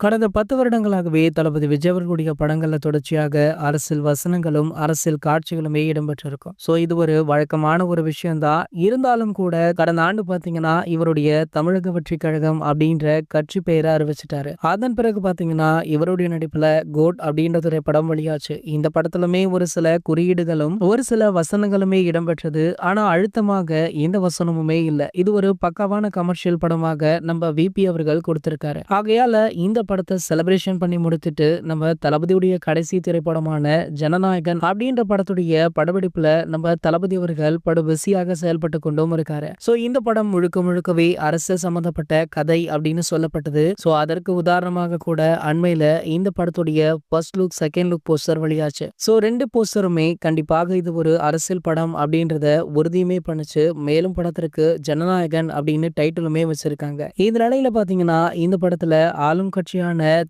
கடந்த 10 வருடங்களாகவே தளபதி விஜய் அவர்களுடைய படங்கள்ல தொடர்ச்சியாக அரசியல் வசனங்களும், அரசியல் காட்சிகளுமே இடம்பெற்றிருக்கும். இது ஒரு வழக்கமான ஒரு விஷயம் தான். இருந்தாலும் கூட கடந்த ஆண்டு பார்த்தீங்கன்னா, இவருடைய தமிழக வெற்றிக் கழகம் அப்படின்ற கட்சி பெயர அறிவிச்சுட்டாரு. அதன் பிறகு பார்த்தீங்கன்னா, இவருடைய நடிப்புல கோட் அப்படின்ற திரைப்படம் வெளியாச்சு. இந்த படத்திலுமே ஒரு சில குறியீடுகளும், ஒரு சில வசனங்களுமே இடம்பெற்றது. ஆனா அழுத்தமாக எந்த வசனமுமே இல்ல. இது ஒரு பக்காவான கமர்ஷியல் படமாக நம்ம விபி அவர்கள் கொடுத்திருக்காரு. ஆகையால இந்த படத்தை செலிப்ரேஷன் பண்ணி முடித்துட்டு நம்ம தளபதியுடைய கடைசி திரைப்படமான ஜனநாயகன் அப்படின்ற படத்துடைய படப்பிடிப்புல நம்ம தளபதி அவர்கள் படு பிஸியாக செயல்பட்டு கொண்டும் இருக்காரு. இந்த படம் முழுக்க முழுக்கவே அரசு சம்பந்தப்பட்ட கதை அப்படின்னு சொல்லப்பட்டது. அதற்கு உதாரணமாக கூட அண்மையில இந்த படத்துடைய first look, second look poster வெளியாச்சு. ரெண்டு போஸ்டருமே கண்டிப்பாக இது ஒரு அரசியல் படம் அப்படின்றத உறுதியுமே பண்ணுச்சு. மேலும் படத்திற்கு ஜனநாயகன் அப்படின்னு டைட்டிலுமே வச்சிருக்காங்க. இந்த நிலையில பாத்தீங்கன்னா இந்த படத்துல ஆளும் கட்சியான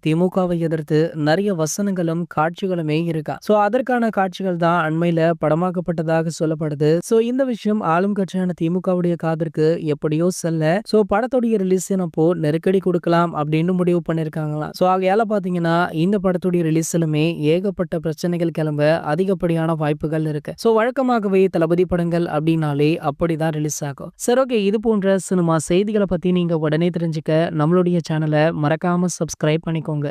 திமுகவை எதிர்த்து நிறைய வசனங்களும் காட்சிகளுமே இருக்கா. அதற்கான காட்சிகள் தான் அண்மையில படமாக்கப்பட்டதாக சொல்லப்படுது. இந்த விஷயம் ஆளும் கட்சியான திமுகவுடைய காதிற்கு எப்படியோ செல்ல படத்துடைய ரிலீஸ் அப்போ நெருக்கடி கொடுக்கலாம் அப்படின்னு முடிவு பண்ணிருக்காங்களாம். ஆகையால பாத்தீங்கன்னா இந்த படத்துடைய ரிலீஸ்லுமே ஏகப்பட்ட பிரச்சனைகள் கிளம்ப அதிகப்படியான வாய்ப்புகள் இருக்கு. வழக்கமாகவே தளபதி படங்கள் அப்படின்னாலே அப்படிதான் ரிலீஸ் ஆகும். ஓகே, இது போன்ற சினிமா செய்திகளை பத்தி நீங்க உடனே தெரிஞ்சுக்க நம்மளுடைய சேனலை மறக்காம சப்ஸ்கிரைப் பண்ணிக்கோங்க.